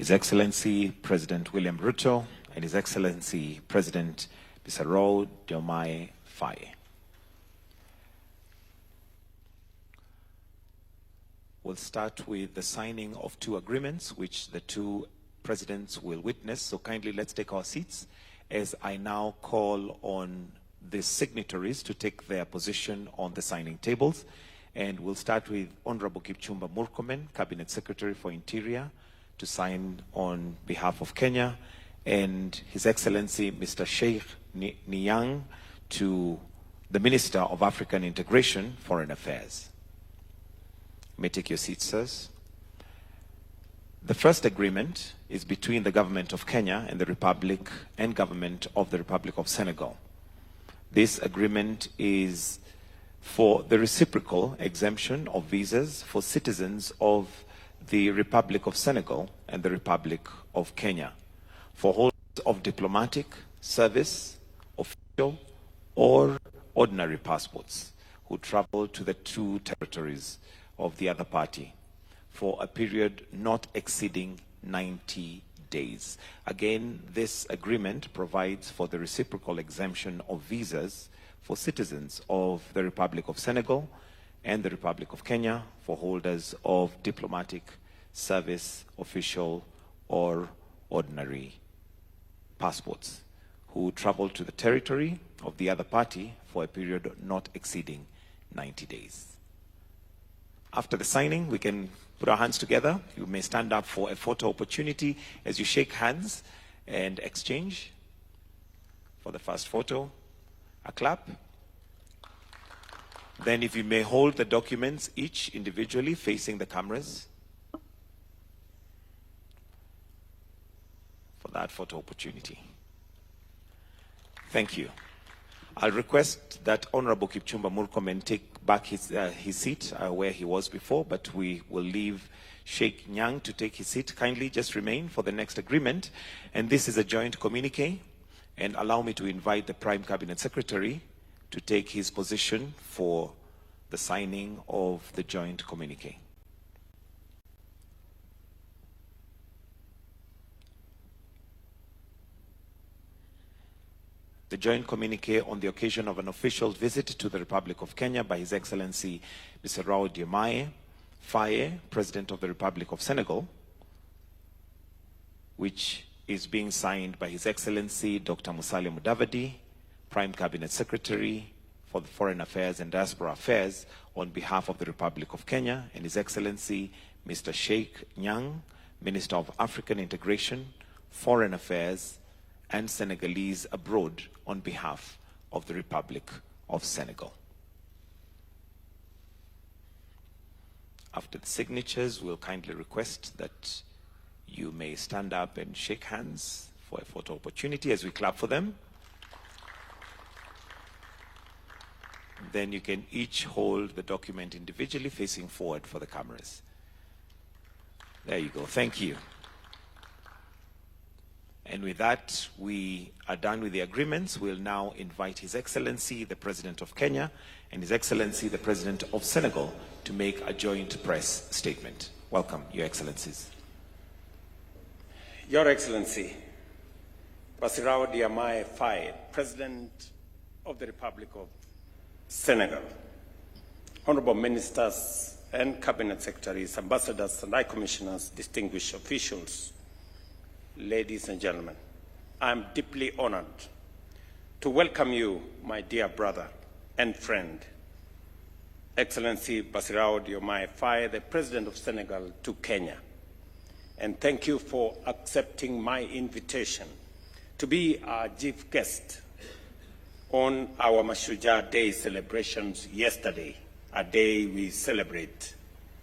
His Excellency President William Ruto, and His Excellency President Bisaro Diomaye Faye. We'll start with the signing of two agreements which the two presidents will witness. So kindly let's take our seats as I now call on the signatories to take their position on the signing tables. And we'll start with Honorable Kipchumba Murkomen, Cabinet Secretary for Interior, to sign on behalf of Kenya, and His Excellency Mr. Sheikh Nyang, to the Minister of African Integration, Foreign Affairs. You may take your seats, sirs. The first agreement is between the Government of Kenya and the Republic and Government of the Republic of Senegal. This agreement is for the reciprocal exemption of visas for citizens of the Republic of Senegal and the Republic of Kenya, for holders of diplomatic, service, official, or ordinary passports who travel to the two territories of the other party for a period not exceeding 90 days. Again, this agreement provides for the reciprocal exemption of visas for citizens of the Republic of Senegal and the Republic of Kenya for holders of diplomatic, service, official, or ordinary passports who travel to the territory of the other party for a period not exceeding 90 days. After the signing, we can put our hands together. You may stand up for a photo opportunity as you shake hands and exchange. For the first photo, a clap. Then if you may hold the documents each individually facing the cameras for that photo opportunity. Thank you. I'll request that Honorable Kipchumba Murkomen take back his seat where he was before, but we will leave Sheikh Nyang to take his seat. Kindly just remain for the next agreement. And this is a joint communique. And allow me to invite the Prime Cabinet Secretary to take his position for the signing of the joint communique. The joint communique on the occasion of an official visit to the Republic of Kenya by His Excellency Mr. Diomaye Faye, President of the Republic of Senegal, which is being signed by His Excellency Dr. Musalia Mudavadi, Prime Cabinet Secretary for the Foreign Affairs and Diaspora Affairs on behalf of the Republic of Kenya, and His Excellency Mr. Sheikh Nyang, Minister of African Integration, Foreign Affairs, and Senegalese abroad on behalf of the Republic of Senegal. After the signatures, we'll kindly request that you may stand up and shake hands for a photo opportunity as we clap for them. Then you can each hold the document individually facing forward for the cameras. There you go. Thank you. And with that, we are done with the agreements. We'll now invite His Excellency, the President of Kenya, and His Excellency, the President of Senegal, to make a joint press statement. Welcome, Your Excellencies. Your Excellency, Bassirou Diomaye Faye, President of the Republic of Senegal, Honorable Ministers and Cabinet Secretaries, Ambassadors and High Commissioners, distinguished officials, ladies and gentlemen, I am deeply honored to welcome you, my dear brother and friend, Excellency Bassirou Diomaye Faye, the President of Senegal, to Kenya. And thank you for accepting my invitation to be our chief guest on our Mashujaa Day celebrations yesterday, a day we celebrate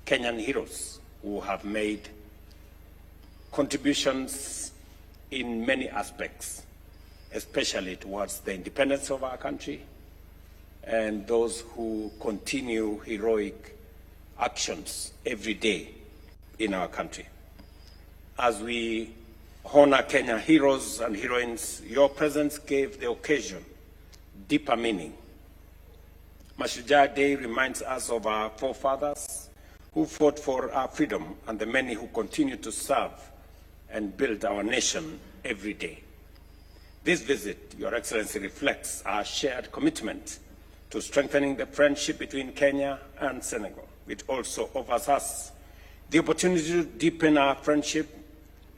Kenyan heroes who have made contributions in many aspects, especially towards the independence of our country, and those who continue heroic actions every day in our country. As we honor Kenya heroes and heroines, your presence gave the occasion deeper meaning. Mashujaa Day reminds us of our forefathers who fought for our freedom and the many who continue to serve and build our nation every day. This visit, Your Excellency, reflects our shared commitment to strengthening the friendship between Kenya and Senegal. It also offers us the opportunity to deepen our friendship,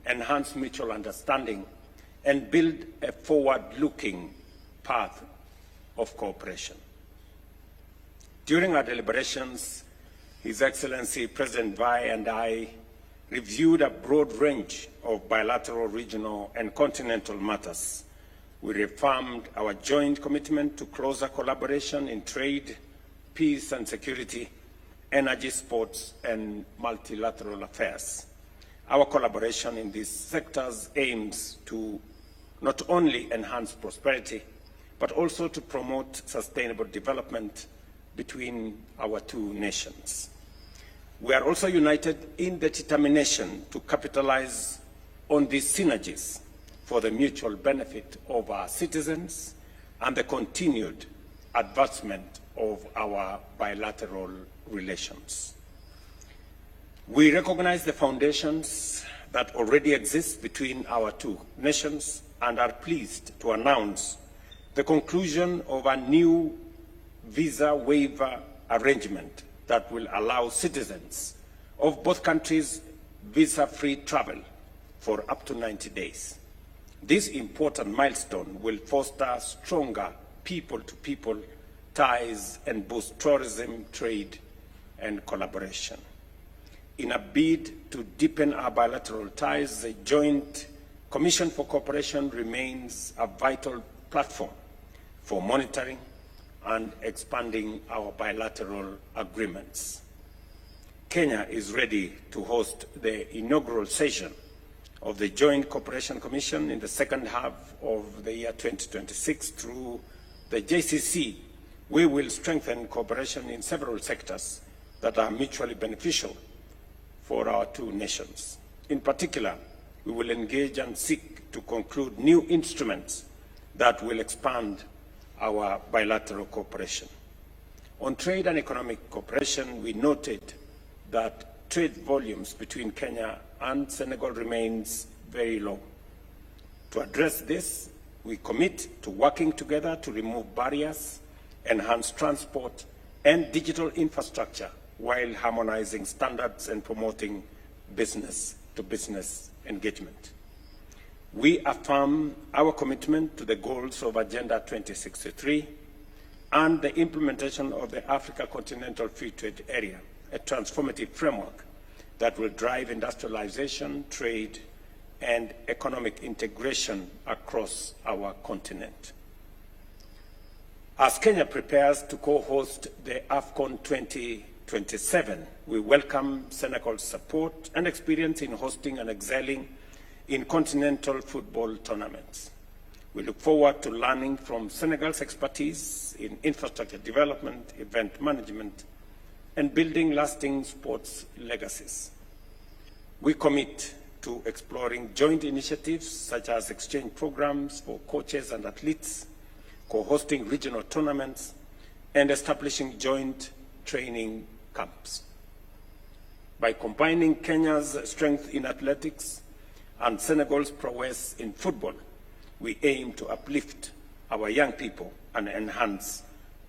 enhance mutual understanding, and build a forward-looking path of cooperation. During our deliberations, His Excellency President Vai and I reviewed a broad range of bilateral, regional, and continental matters. We reaffirmed our joint commitment to closer collaboration in trade, peace and security, energy, sports, and multilateral affairs. Our collaboration in these sectors aims to not only enhance prosperity, but also to promote sustainable development between our two nations. We are also united in the determination to capitalize on these synergies for the mutual benefit of our citizens and the continued advancement of our bilateral relations. We recognize the foundations that already exist between our two nations and are pleased to announce the conclusion of a new visa waiver arrangement that will allow citizens of both countries visa-free travel for up to 90 days. This important milestone will foster stronger people-to-people ties and boost tourism, trade, and collaboration. In a bid to deepen our bilateral ties, the Joint Commission for Cooperation remains a vital platform for monitoring and expanding our bilateral agreements. Kenya is ready to host the inaugural session of the Joint Cooperation Commission in the second half of the year 2026 through the JCC. We will strengthen cooperation in several sectors that are mutually beneficial for our two nations. In particular, we will engage and seek to conclude new instruments that will expand our bilateral cooperation. On trade and economic cooperation, we noted that trade volumes between Kenya and Senegal remains very low. To address this, we commit to working together to remove barriers, enhance transport and digital infrastructure while harmonizing standards and promoting business-to-business engagement. We affirm our commitment to the goals of Agenda 2063 and the implementation of the Africa Continental Free Trade Area, a transformative framework that will drive industrialization, trade, and economic integration across our continent. As Kenya prepares to co-host the AFCON 2027, we welcome Senegal's support and experience in hosting and excelling in continental football tournaments. We look forward to learning from Senegal's expertise in infrastructure development, event management, and building lasting sports legacies. We commit to exploring joint initiatives such as exchange programs for coaches and athletes, co-hosting regional tournaments, and establishing joint training camps. By combining Kenya's strength in athletics and Senegal's prowess in football, we aim to uplift our young people and enhance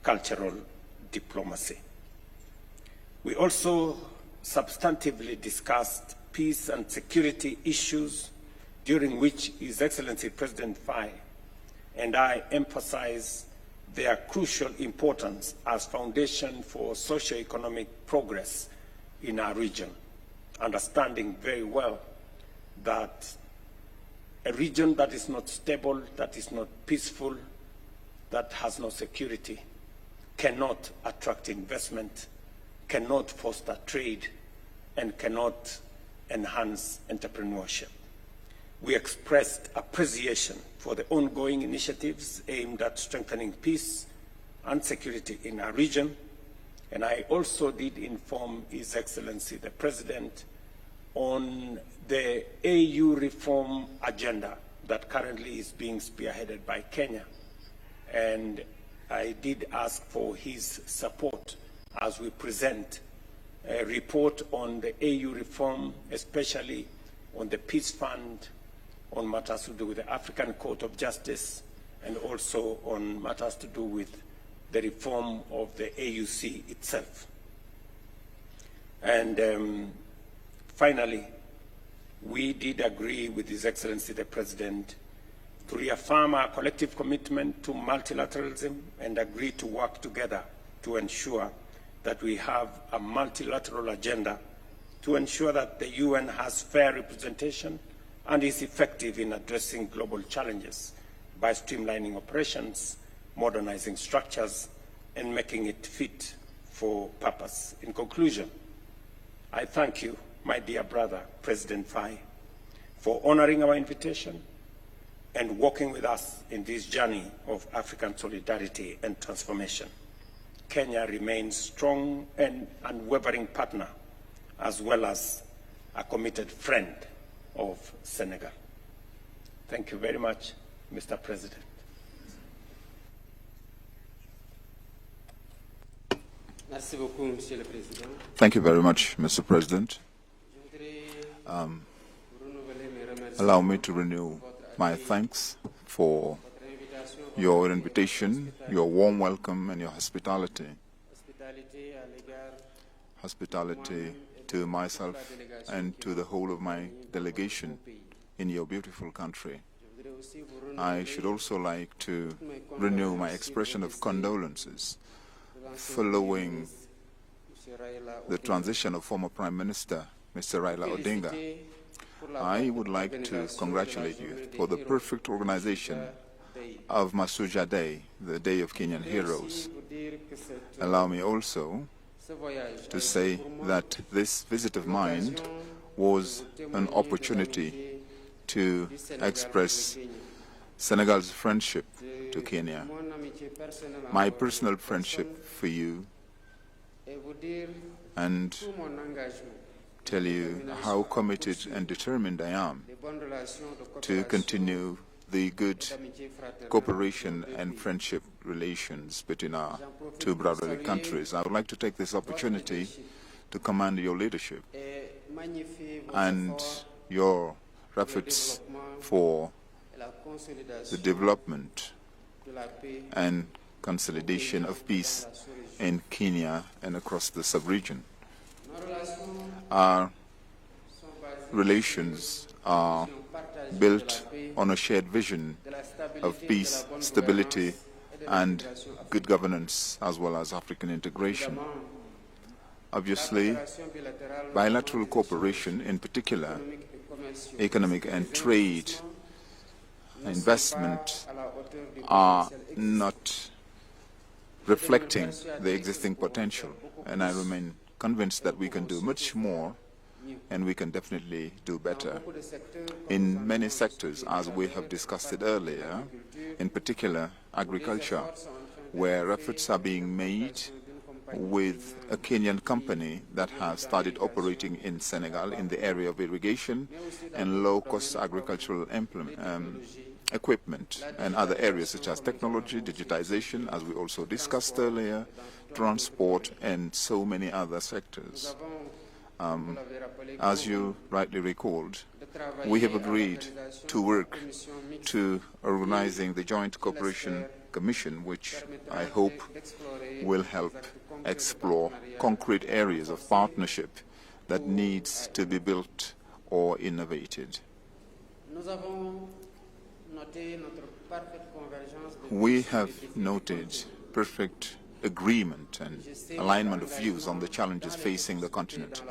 cultural diplomacy. We also substantively discussed peace and security issues, during which His Excellency President Faye and I emphasize their crucial importance as foundation for socio-economic progress in our region, understanding very well that a region that is not stable, that is not peaceful, that has no security, cannot attract investment, cannot foster trade, and cannot enhance entrepreneurship. We expressed appreciation for the ongoing initiatives aimed at strengthening peace and security in our region, and I also did inform His Excellency the President on the AU reform agenda that currently is being spearheaded by Kenya, and I did ask for his support as we present a report on the AU reform, especially on the Peace Fund, on matters to do with the African Court of Justice, and also on matters to do with the reform of the AUC itself. And finally, we did agree with His Excellency the President to reaffirm our collective commitment to multilateralism and agree to work together to ensure that we have a multilateral agenda to ensure that the UN has fair representation and is effective in addressing global challenges by streamlining operations, modernizing structures, and making it fit for purpose. In conclusion, I thank you, my dear brother, President Faye, for honoring our invitation and walking with us in this journey of African solidarity and transformation. Kenya remains strong and unwavering partner, as well as a committed friend of Senegal. Thank you very much, Mr. President. Merci beaucoup, Monsieur le Président. Thank you very much, Mr. President. Allow me to renew my thanks for your invitation, your warm welcome, and your hospitality. Hospitality to myself and to the whole of my delegation in your beautiful country. I should also like to renew my expression of condolences following the transition of former Prime Minister, Mr. Raila Odinga. I would like to congratulate you for the perfect organization of Masuja Day, the Day of Kenyan Heroes. Allow me also to say that this visit of mine was an opportunity to express Senegal's friendship to Kenya, my personal friendship for you, and tell you how committed and determined I am to continue the good cooperation and friendship relations between our two brotherly countries. I would like to take this opportunity to commend your leadership and your efforts for the development and consolidation of peace in Kenya and across the sub-region. Our relations are built on a shared vision of peace, stability, and good governance, as well as African integration. Obviously, bilateral cooperation, in particular, economic and trade, investment, are not reflecting the existing potential, and I remain convinced that we can do much more and we can definitely do better. In many sectors, as we have discussed it earlier, in particular agriculture, where efforts are being made with a Kenyan company that has started operating in Senegal in the area of irrigation and low-cost agricultural equipment, and other areas such as technology, digitization, as we also discussed earlier, transport, and so many other sectors. As you rightly recalled, we have agreed to work to organizing the Joint Cooperation Commission, which I hope will help explore concrete areas of partnership that needs to be built or innovated. We have noted perfect agreement and alignment of views on the challenges facing the continent.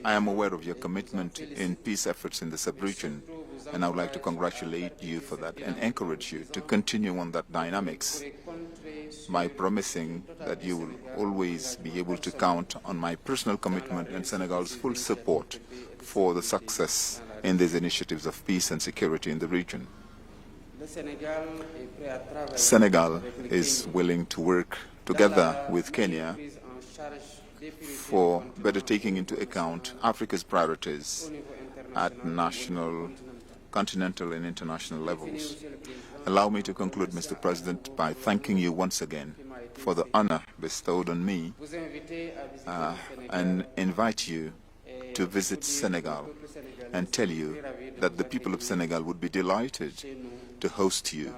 I am aware of your commitment in peace efforts in the sub-region, and I would like to congratulate you for that and encourage you to continue on that dynamics by promising that you will always be able to count on my personal commitment and Senegal's full support for the success in these initiatives of peace and security in the region. Senegal is willing to work together with Kenya for better taking into account Africa's priorities at national, continental, and international levels. Allow me to conclude, Mr. President, by thanking you once again for the honor bestowed on me and invite you to visit Senegal and tell you that the people of Senegal would be delighted to host you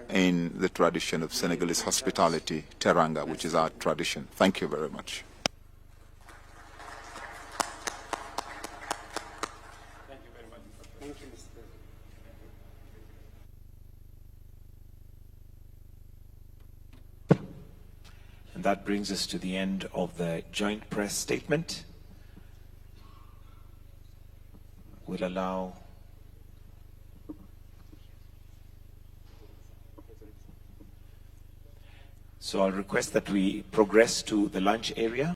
in the tradition of Senegalese hospitality, teranga, which is our tradition. Thank you very much. Thank you very much. Thank you, Mr. President. And that brings us to the end of the joint press statement. We'll allow So I'll request that we progress to the lunch area.